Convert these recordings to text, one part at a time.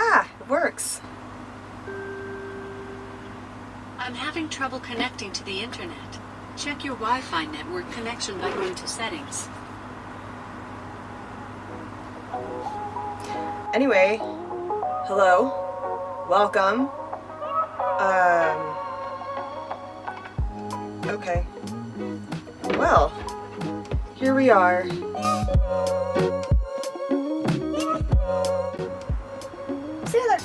Ah, it works. I'm having trouble connecting to the internet. Check your Wi-Fi network connection by going to settings. Anyway, hello, welcome. Okay. Well, here we are. Sailor!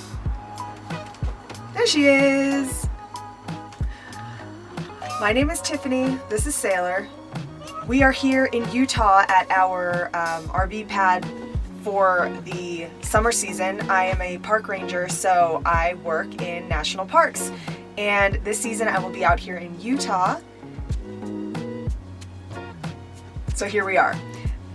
There she is! My name is Tiffany, this is Sailor. We are here in Utah at our RV pad for the summer season. I am a park ranger, so I work in national parks. And this season I will be out here in Utah. So here we are.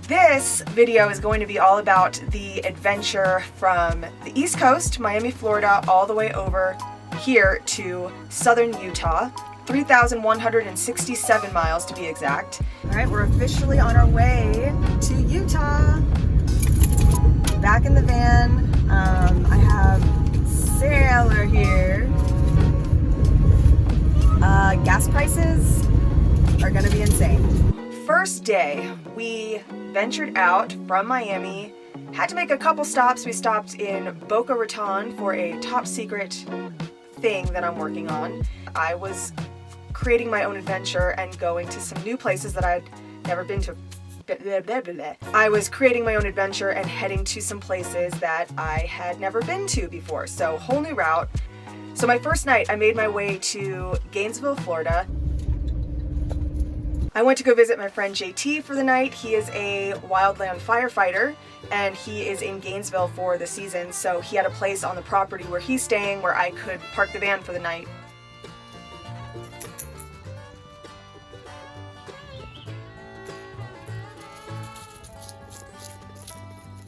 This video is going to be all about the adventure from the East Coast, Miami, Florida, all the way over here to southern Utah. 3,167 miles to be exact. All right, we're officially on our way to Utah. Back in the van, I have Sailor here. Gas prices are gonna be insane. First day, we ventured out from Miami, had to make a couple stops. We stopped in Boca Raton for a top secret thing that I'm working on. I was creating my own adventure and going to some new places that I'd never been to. I was creating my own adventure and heading to some places that I had never been to before, so whole new route. So my first night, I made my way to Gainesville, Florida. I went to go visit my friend JT for the night. He is a wildland firefighter and he is in Gainesville for the season, so he had a place on the property where he's staying where I could park the van for the night.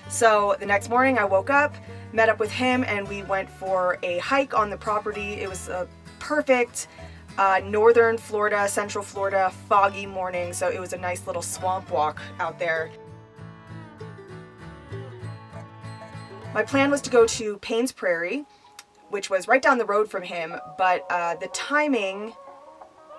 So the next morning I woke up, met up with him, and we went for a hike on the property. It was a perfect northern Florida, central Florida, foggy morning, so it was a nice little swamp walk out there. My plan was to go to Payne's Prairie, which was right down the road from him, but the timing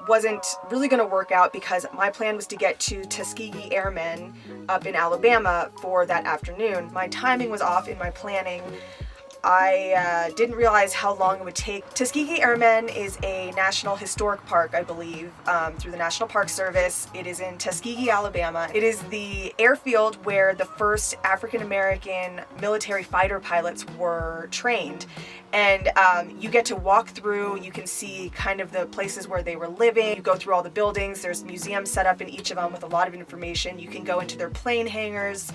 wasn't really going to work out because my plan was to get to Tuskegee Airmen up in Alabama for that afternoon. My timing was off in my planning. I didn't realize how long it would take. Tuskegee Airmen is a national historic park, I believe, through the National Park Service. It is in Tuskegee, Alabama. It is the airfield where the first African-American military fighter pilots were trained. And you get to walk through, you can see kind of the places where they were living. You go through all the buildings. There's museums set up in each of them with a lot of information. You can go into their plane hangars.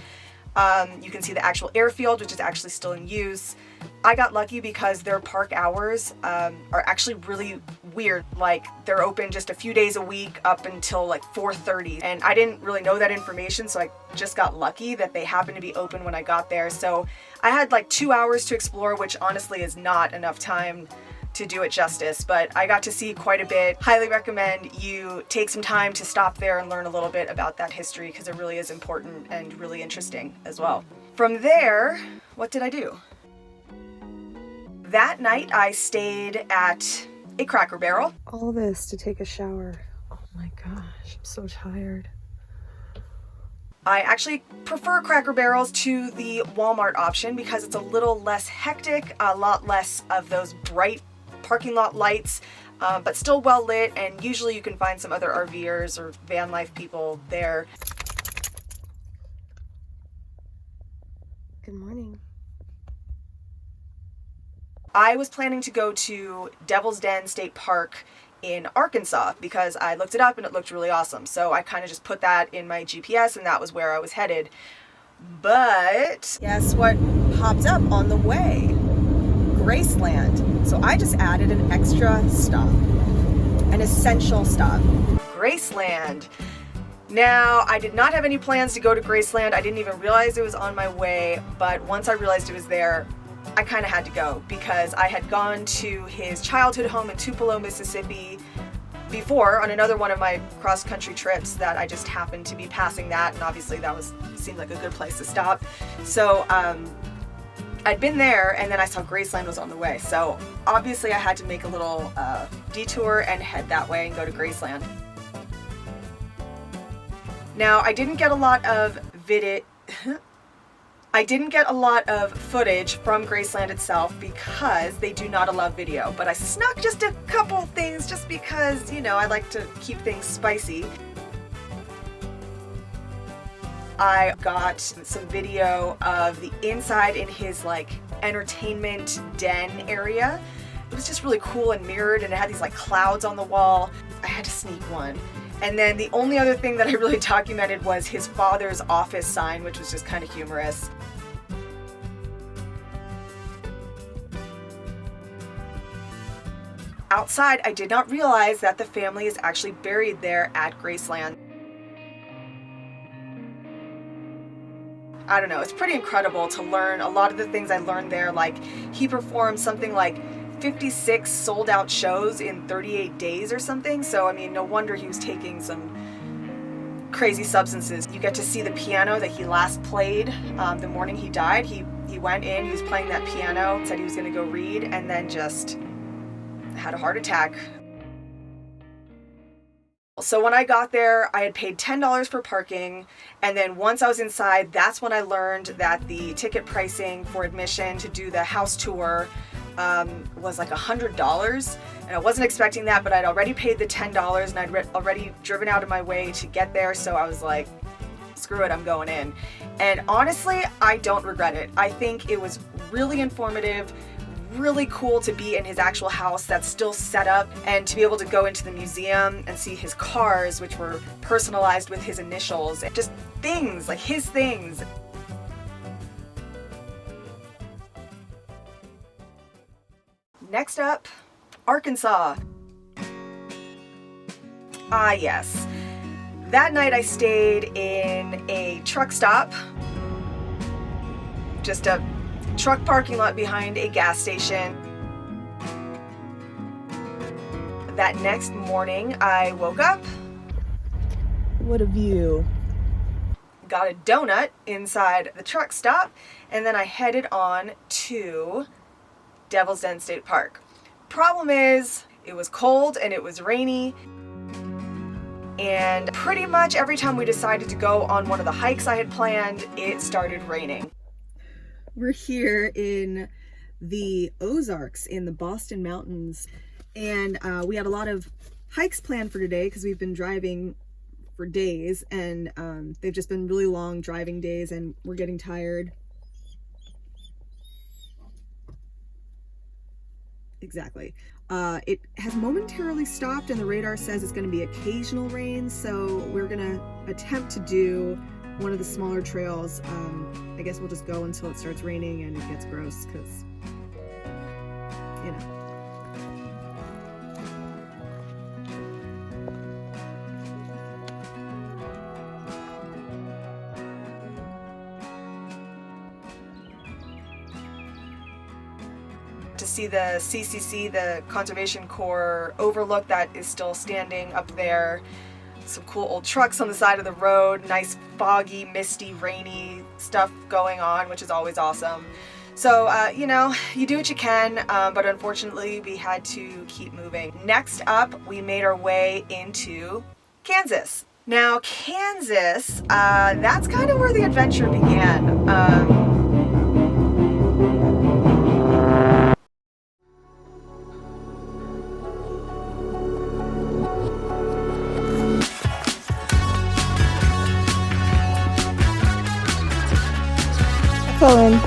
You can see the actual airfield, which is actually still in use. I got lucky because their park hours are actually really weird. Like, they're open just a few days a week up until like 4:30. And I didn't really know that information, so I just got lucky that they happened to be open when I got there. So I had like 2 hours to explore, which honestly is not enough time to do it justice, but I got to see quite a bit. Highly recommend you take some time to stop there and learn a little bit about that history because it really is important and really interesting as well. From there, what did I do? That night I stayed at a Cracker Barrel. All this to take a shower. Oh my gosh, I'm so tired. I actually prefer Cracker Barrels to the Walmart option because it's a little less hectic, a lot less of those bright parking lot lights, but still well lit, and usually you can find some other RVers or van life people there. Good morning. I was planning to go to Devil's Den State Park in Arkansas because I looked it up and it looked really awesome. So I kind of just put that in my GPS and that was where I was headed. But guess what popped up on the way? Graceland. So I just added an extra stop, an essential stop. Graceland. Now, I did not have any plans to go to Graceland. I didn't even realize it was on my way, but once I realized it was there, I kind of had to go because I had gone to his childhood home in Tupelo, Mississippi before on another one of my cross-country trips that I just happened to be passing that, and obviously that seemed like a good place to stop. So I'd been there and then I saw Graceland was on the way. So obviously I had to make a little detour and head that way and go to Graceland. Now, I didn't get a lot of footage from Graceland itself because they do not allow video, but I snuck just a couple things just because, you know, I like to keep things spicy. I got some video of the inside in his like entertainment den area. It was just really cool and mirrored, and it had these like clouds on the wall. I had to sneak one. And then the only other thing that I really documented was his father's office sign, which was just kind of humorous. Outside, I did not realize that the family is actually buried there at Graceland. I don't know, it's pretty incredible to learn a lot of the things I learned there. Like, he performed something like 56 sold out shows in 38 days or something. So, I mean, no wonder he was taking some crazy substances. You get to see the piano that he last played the morning he died. He went in, he was playing that piano, said he was gonna go read, and then just had a heart attack. So when I got there, I had paid $10 for parking, and then once I was inside, that's when I learned that the ticket pricing for admission to do the house tour was like $100, and I wasn't expecting that, but I'd already paid the $10 and I'd already driven out of my way to get there, so I was like, screw it, I'm going in. And honestly, I don't regret it. I think it was really informative, really cool to be in his actual house that's still set up, and to be able to go into the museum and see his cars, which were personalized with his initials, and just things, like his things. Next up, Arkansas. Ah, yes. That night I stayed in a truck stop, just a truck parking lot behind a gas station. That next morning I woke up. What a view. Got a donut inside the truck stop, and then I headed on to Devil's Den State Park. Problem is, it was cold and it was rainy, and pretty much every time we decided to go on one of the hikes I had planned, it started raining. We're here in the Ozarks in the Boston Mountains, and we had a lot of hikes planned for today because we've been driving for days, and they've just been really long driving days, and we're getting tired. Exactly. It has momentarily stopped, and the radar says it's going to be occasional rain, so we're going to attempt to do one of the smaller trails. I guess we'll just go until it starts raining and it gets gross, because, you know. To see the CCC, the Conservation Corps overlook that is still standing up there. Some cool old trucks on the side of the road, nice foggy, misty, rainy stuff going on, which is always awesome. So, you know, you do what you can, but unfortunately we had to keep moving. Next up, we made our way into Kansas. Now, Kansas, that's kind of where the adventure began. Colin.